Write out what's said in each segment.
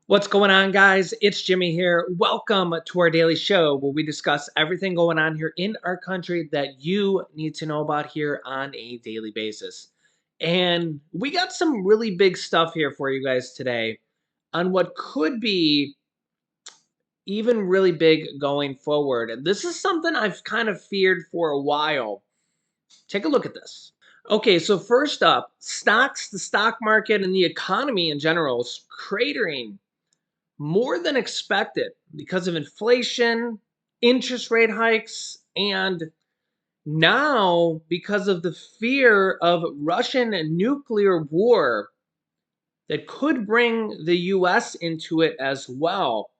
What's going on, guys? It's Jimmy here. Welcome to our daily show where we discuss everything going on here in our country that you need to know about here on a daily basis. And we got some really big stuff here for you guys today on what could be even really big going forward. And this is something I've kind of feared for a while. Take a look at this. Okay, so first up, stocks, the stock market, and the economy in general is cratering more than expected because of inflation, interest rate hikes, and now because of the fear of Russian nuclear war that could bring the US into it as well.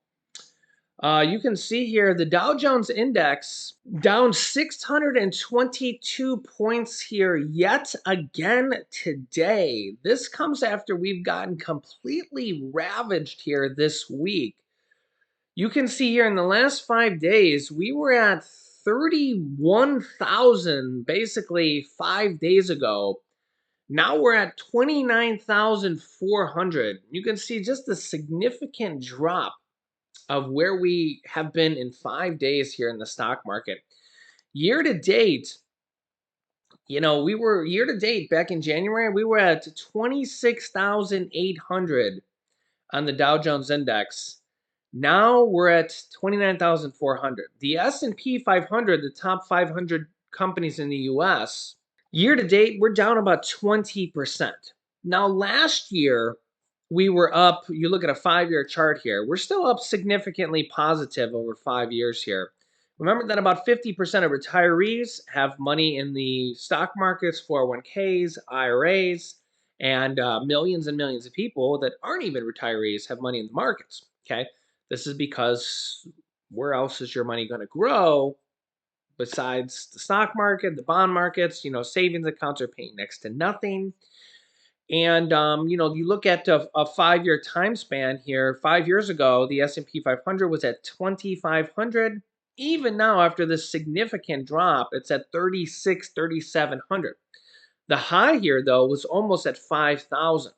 You can see here the Dow Jones Index down 622 points here yet again today. This comes after we've gotten completely ravaged here this week. You can see here in the last 5 days, we were at 31,000 basically 5 days ago. Now we're at 29,400. You can see just a significant drop of where we have been in 5 days here in the stock market. Year to date, we were year to date back in January, we were at 26,800 on the Dow Jones Index. Now we're at 29,400. The S&P 500, the top 500 companies in the US, year to date, we're down about 20%. Now last year, we were up, you look at a 5-year chart here, we're still up significantly positive over 5 years here. Remember that about 50% of retirees have money in the stock markets, 401ks, IRAs, and millions and millions of people that aren't even retirees have money in the markets, okay? This is because where else is your money going to grow besides the stock market, the bond markets? Savings accounts are paying next to nothing. And you look at a 5-year time span here. 5 years ago, the S&P 500 was at 2,500. Even now, after this significant drop, it's at 3,700. The high here, though, was almost at 5,000.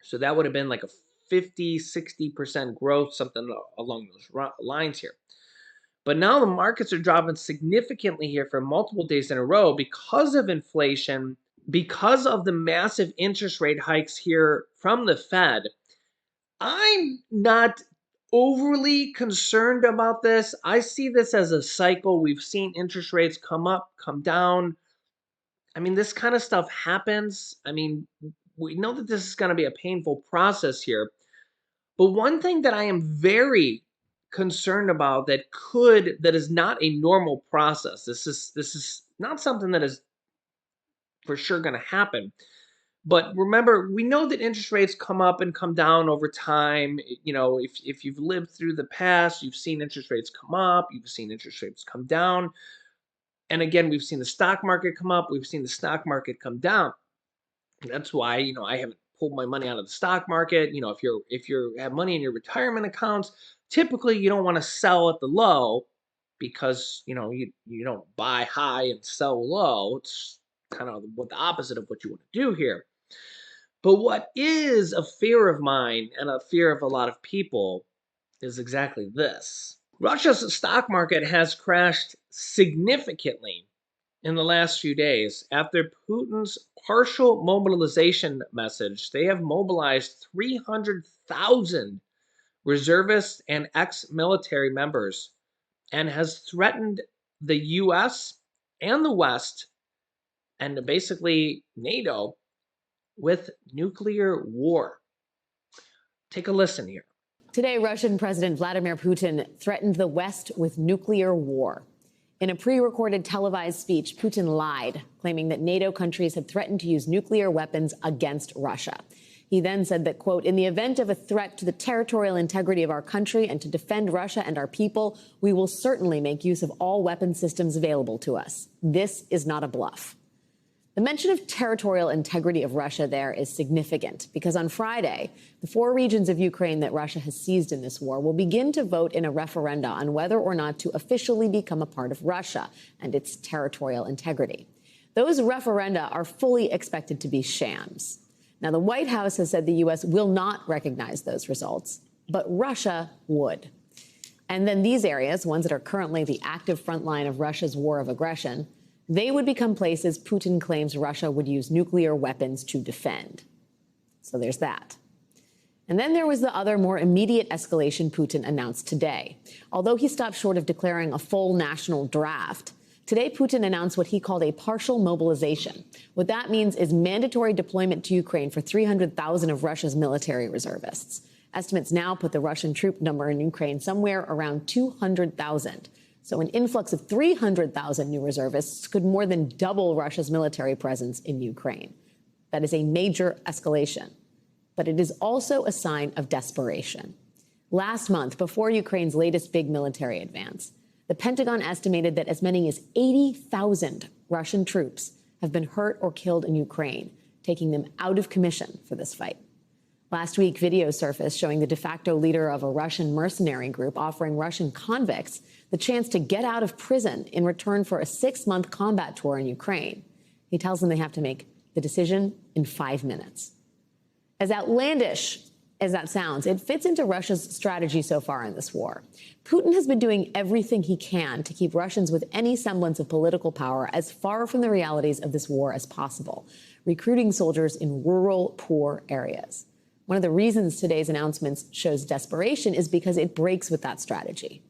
So that would have been like a 50, 60% growth, something along those lines here. But now the markets are dropping significantly here for multiple days in a row because of inflation, because of the massive interest rate hikes here from the Fed. I'm not overly concerned about this. I see this as a cycle. We've seen interest rates come up, come down. I mean, this kind of stuff happens. I mean, we know that this is going to be a painful process here. But one thing that I am very concerned about that is not a normal process. This is not something that is for sure going to happen. But remember, we know that interest rates come up and come down over time. If you've lived through the past, you've seen interest rates come up, you've seen interest rates come down. And again, we've seen the stock market come up, we've seen the stock market come down. That's why, I haven't pulled my money out of the stock market. If you have money in your retirement accounts, typically you don't want to sell at the low because, you don't buy high and sell low. It's kind of what the opposite of what you want to do here. But what is a fear of mine and a fear of a lot of people is exactly this. Russia's stock market has crashed significantly in the last few days after Putin's partial mobilization message. They have mobilized 300,000 reservists and ex-military members and has threatened the US and the West and basically NATO with nuclear war. Take a listen here. Today, Russian President Vladimir Putin threatened the West with nuclear war. In a pre-recorded televised speech, Putin lied, claiming that NATO countries had threatened to use nuclear weapons against Russia. He then said that, quote, in the event of a threat to the territorial integrity of our country and to defend Russia and our people, we will certainly make use of all weapon systems available to us. This is not a bluff. The mention of territorial integrity of Russia there is significant because on Friday, the 4 regions of Ukraine that Russia has seized in this war will begin to vote in a referenda on whether or not to officially become a part of Russia and its territorial integrity. Those referenda are fully expected to be shams. Now, the White House has said the U.S. will not recognize those results, but Russia would. And then these areas, ones that are currently the active front line of Russia's war of aggression, they would become places Putin claims Russia would use nuclear weapons to defend. So there's that. And then there was the other, more immediate escalation Putin announced today. Although he stopped short of declaring a full national draft, today Putin announced what he called a partial mobilization. What that means is mandatory deployment to Ukraine for 300,000 of Russia's military reservists. Estimates now put the Russian troop number in Ukraine somewhere around 200,000. So an influx of 300,000 new reservists could more than double Russia's military presence in Ukraine. That is a major escalation. But it is also a sign of desperation. Last month, before Ukraine's latest big military advance, the Pentagon estimated that as many as 80,000 Russian troops have been hurt or killed in Ukraine, taking them out of commission for this fight. Last week, video surfaced showing the de facto leader of a Russian mercenary group offering Russian convicts the chance to get out of prison in return for a 6-month combat tour in Ukraine. He tells them they have to make the decision in 5 minutes. As outlandish as that sounds, it fits into Russia's strategy so far in this war. Putin has been doing everything he can to keep Russians with any semblance of political power as far from the realities of this war as possible, recruiting soldiers in rural, poor areas. One of the reasons today's announcements shows desperation is because it breaks with that strategy.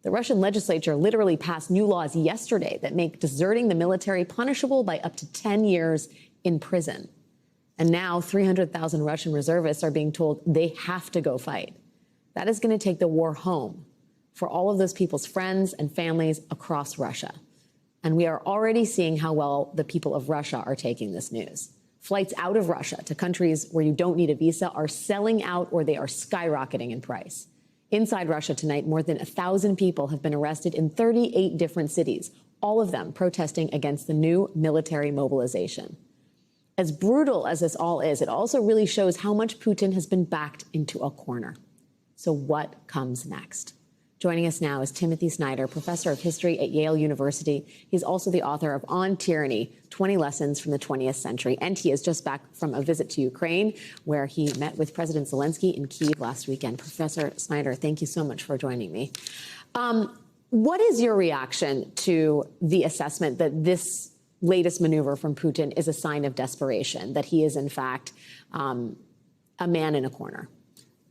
The Russian legislature literally passed new laws yesterday that make deserting the military punishable by up to 10 years in prison. And now 300,000 Russian reservists are being told they have to go fight. That is going to take the war home for all of those people's friends and families across Russia. And we are already seeing how well the people of Russia are taking this news. Flights out of Russia to countries where you don't need a visa are selling out or they are skyrocketing in price. Inside Russia tonight, more than 1,000 people have been arrested in 38 different cities, all of them protesting against the new military mobilization. As brutal as this all is, it also really shows how much Putin has been backed into a corner. So what comes next? Joining us now is Timothy Snyder, professor of history at Yale University. He's also the author of On Tyranny, 20 Lessons from the 20th Century. And he is just back from a visit to Ukraine, where he met with President Zelensky in Kyiv last weekend. Professor Snyder, thank you so much for joining me. What is your reaction to the assessment that this latest maneuver from Putin is a sign of desperation, that he is, in fact, a man in a corner?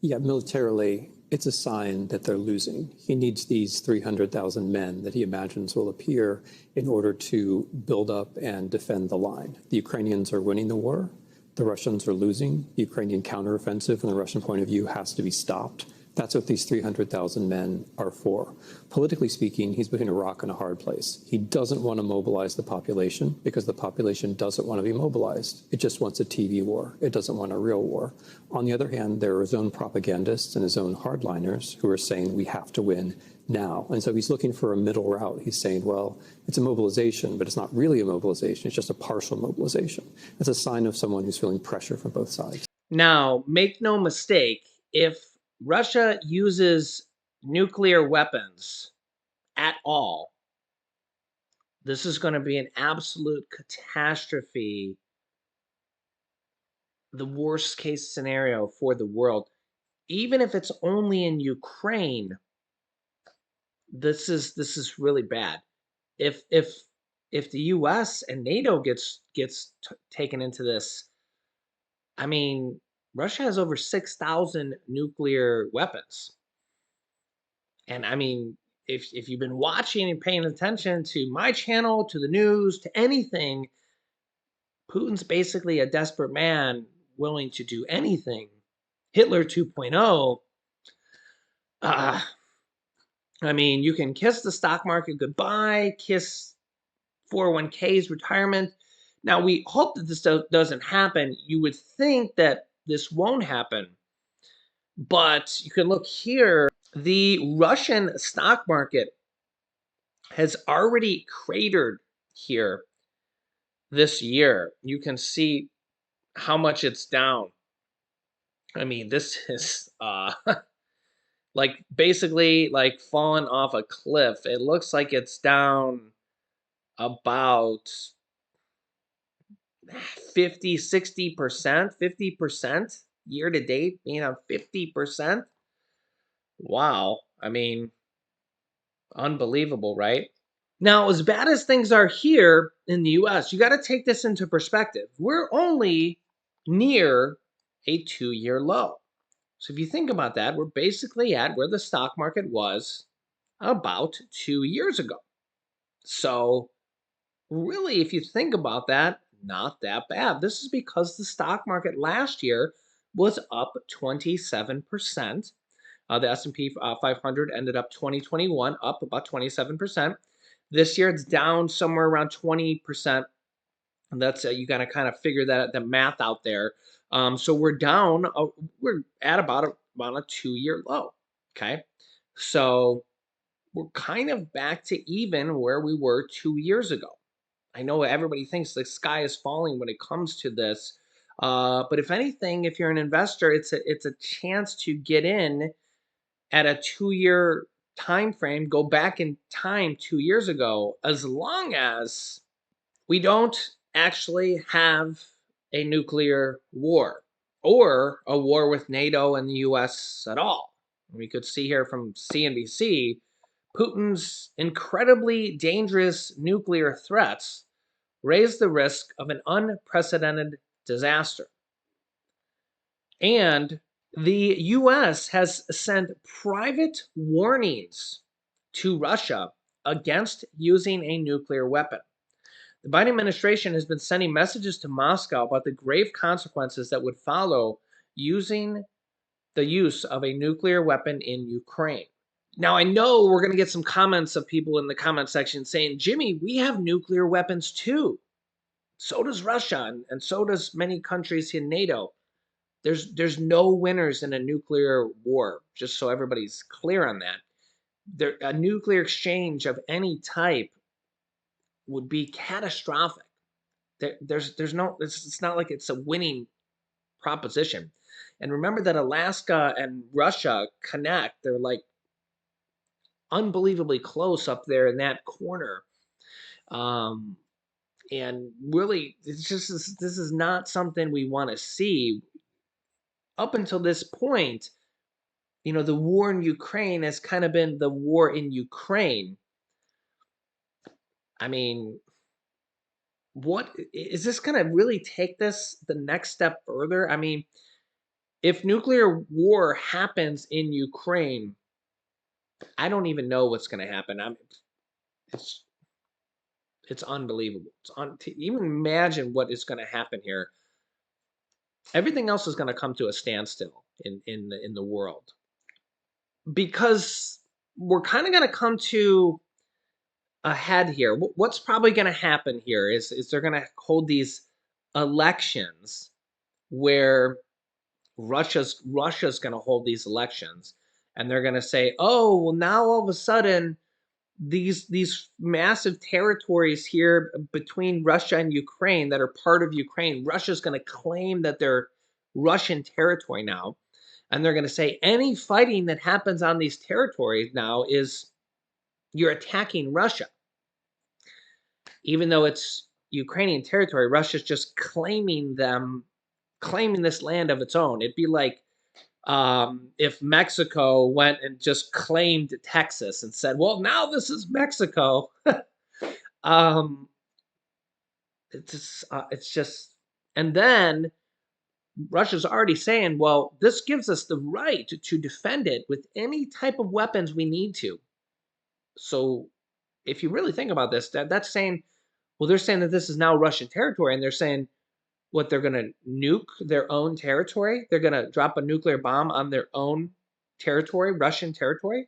Yeah, militarily, it's a sign that they're losing. He needs these 300,000 men that he imagines will appear in order to build up and defend the line. The Ukrainians are winning the war. The Russians are losing. The Ukrainian counteroffensive, from the Russian point of view, has to be stopped. That's what these 300,000 men are for. Politically speaking, he's between a rock and a hard place. He doesn't want to mobilize the population because the population doesn't want to be mobilized. It just wants a TV war. It doesn't want a real war. On the other hand, there are his own propagandists and his own hardliners who are saying we have to win now. And so he's looking for a middle route. He's saying, well, it's a mobilization, but it's not really a mobilization. It's just a partial mobilization. That's a sign of someone who's feeling pressure from both sides. Now, make no mistake, if Russia uses nuclear weapons at all, this is going to be an absolute catastrophe, the worst case scenario for the world. Even if it's only in Ukraine, this is really bad. If the US and NATO gets taken into this, I mean, Russia has over 6,000 nuclear weapons. And I mean, if you've been watching and paying attention to my channel, to the news, to anything, Putin's basically a desperate man willing to do anything. Hitler 2.0. I mean, you can kiss the stock market goodbye, kiss 401ks, retirement. Now, we hope that this doesn't happen. You would think that this won't happen. But you can look here. The Russian stock market has already cratered here this year. You can see how much it's down. I mean, this is like basically like falling off a cliff. It looks like it's down about 50, 60%, 50% year to date, being on 50%. Wow. I mean, unbelievable, right? Now, as bad as things are here in the US, you got to take this into perspective. We're only near a 2-year low. So if you think about that, we're basically at where the stock market was about 2 years ago. So, really, if you think about that, not that bad. This is because the stock market last year was up 27%. The S&P 500 ended up 2021 up about 27%. This year it's down somewhere around 20%. And that's you got to kind of figure that the math out there. So we're down. We're at about a 2-year low. Okay, so we're kind of back to even where we were 2 years ago. I know everybody thinks the sky is falling when it comes to this, but if anything, if you're an investor, it's a chance to get in at a 2-year time frame. Go back in time 2 years ago, as long as we don't actually have a nuclear war or a war with NATO and the US at all. We could see here from CNBC Putin's incredibly dangerous nuclear threats raise the risk of an unprecedented disaster. And the US has sent private warnings to Russia against using a nuclear weapon. The Biden administration has been sending messages to Moscow about the grave consequences that would follow using the use of a nuclear weapon in Ukraine. Now, I know we're going to get some comments of people in the comment section saying, Jimmy, we have nuclear weapons too. So does Russia, and so does many countries in NATO. There's no winners in a nuclear war, just so everybody's clear on that. A nuclear exchange of any type would be catastrophic. There's no, it's not like it's a winning proposition. And remember that Alaska and Russia connect. They're like unbelievably close up there in that corner. And really, it's just this is not something we want to see. Up until this point, the war in Ukraine has kind of been the war in Ukraine. I mean, what is this going to really take this the next step further? I mean, if nuclear war happens in Ukraine, I don't even know what's going to happen. It's it's unbelievable. To even imagine what is going to happen here. Everything else is going to come to a standstill in the world, because we're kind of going to come to a head here. What's probably going to happen here is they're going to hold these elections where Russia's going to hold these elections, and they're going to say, "Oh, well, now all of a sudden these massive territories here between Russia and Ukraine that are part of Ukraine, Russia's going to claim that they're Russian territory now, and they're going to say any fighting that happens on these territories now is you're attacking Russia, even though it's Ukrainian territory. Russia's just claiming this land of its own. It'd be like if Mexico went and just claimed Texas and said, "Well, now this is Mexico." um, it's just, and then Russia's already saying, "Well, this gives us the right to defend it with any type of weapons we need to." So, if you really think about this, that's saying, well, they're saying that this is now Russian territory, and they're saying what, they're going to nuke their own territory? They're going to drop a nuclear bomb on their own territory, Russian territory?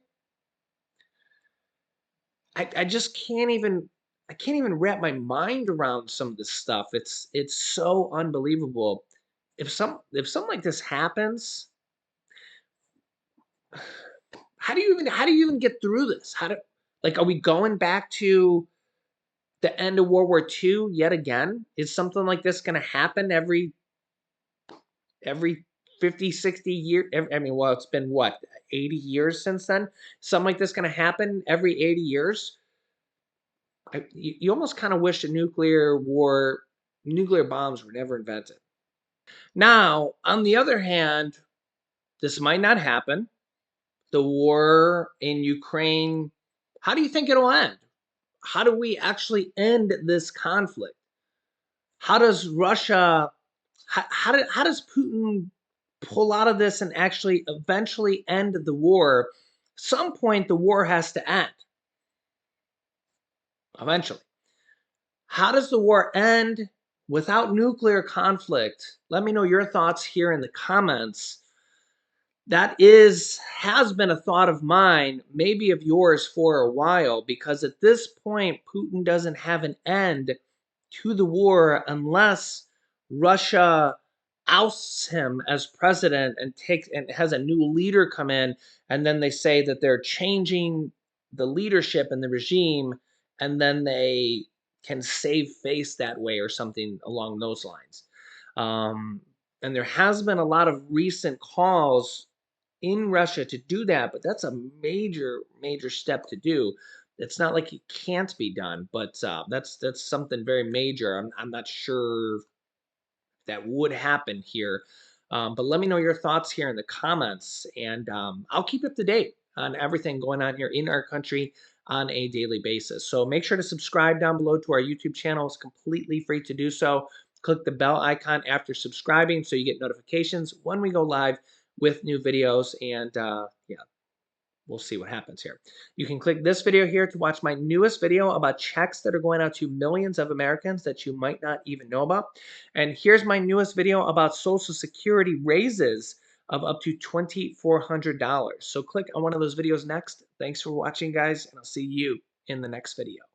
I just can't even wrap my mind around some of this stuff. It's so unbelievable. If something like this happens, how do you even get through this? Are we going back to the end of World War II yet again? Is something like this going to happen every 50, 60 years? I mean, well, it's been what, 80 years since then? Something like this going to happen every 80 years? You almost kind of wish a nuclear war Nuclear bombs were never invented. Now, on the other hand, this might not happen. The war in Ukraine, how do you think it'll end? How do we actually end this conflict? How does Russia, how does Putin pull out of this and actually eventually end the war? Some point, the war has to end eventually. How does the war end without nuclear conflict? Let me know your thoughts here in the comments. That has been a thought of mine, maybe of yours for a while, because at this point, Putin doesn't have an end to the war unless Russia ousts him as president and has a new leader come in, and then they say that they're changing the leadership and the regime, and then they can save face that way or something along those lines. And there has been a lot of recent calls in Russia to do that, but that's a major, major step to do. It's not like it can't be done, but that's something very major. I'm not sure that would happen here, but let me know your thoughts here in the comments, and I'll keep you up to date on everything going on here in our country on a daily basis. So make sure to subscribe down below to our YouTube channel. It's completely free to do so. Click the bell icon after subscribing so you get notifications when we go live with new videos, and yeah, we'll see what happens here. You can click this video here to watch my newest video about checks that are going out to millions of Americans that you might not even know about. And here's my newest video about Social Security raises of up to $2,400. So click on one of those videos next. Thanks for watching, guys, and I'll see you in the next video.